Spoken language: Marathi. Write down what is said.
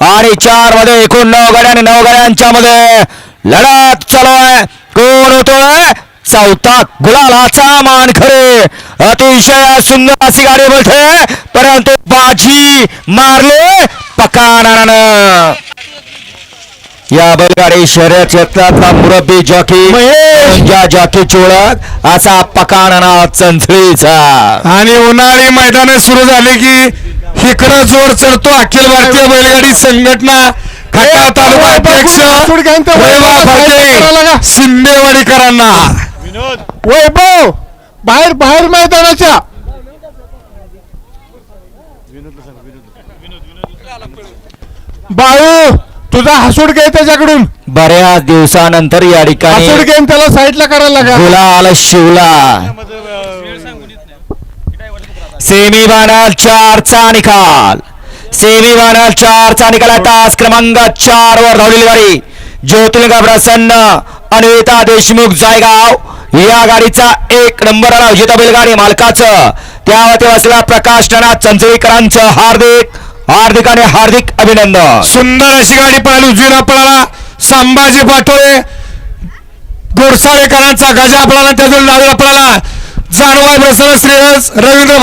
आणि 4 मध्ये एकूण 9 गाड्या आणि 9 गाड्यांच्या मध्ये लढत चालू आहे. कोण होतोय चौथा गुलालाचा मानकरी. अतिशय सुंदर अशी गाडी बोलते परंतु बाजी मारले पकानानं. या बैलगाडी शर्यत क्षेत्रातला मुरब्बी जॉकी ज्या जॉकीची ओळख असा पकानाना चंचळीचा. आणि उन्हाळी मैदान सुरू झाले की इकडं जोर चढतो अखिल भारतीय बैलगाडी संघटना खटाव तालुका अध्यक्ष शिंदेवाडीकरांना. वैभव बाहेर बाहेर मैदानाच्या बाळू तुझा हसूड घे त्याच्याकडून. बऱ्याच दिवसानंतर या ठिकाणी हसूड घेऊन त्याला साईडला करायला लागा. गुलाल शिवला. सेमी फायनल 4चा निकाल. सेमी फायनल 4चा निकाल. तास क्रमांक 4 वर धावलेली गाडी ज्योतिर्लिंग प्रसन्न अन्विता देशमुख जायगाव या गाडीचा 1 नंबर आला. विजेता बैलगाडी मालकाचं त्यावरती असलेला प्रकाश नाना चंचळीकरांचं हार्दिक आणि हार्दिक अभिनंदन. सुंदर अशी गाडी पळाली. उजवीला पळाला संभाजी पाटोळे गोडसाळेकरांचा गजा पळाला. त्यातून डावीला पळाला जानवाय प्रसन्न श्रेयस रवींद्र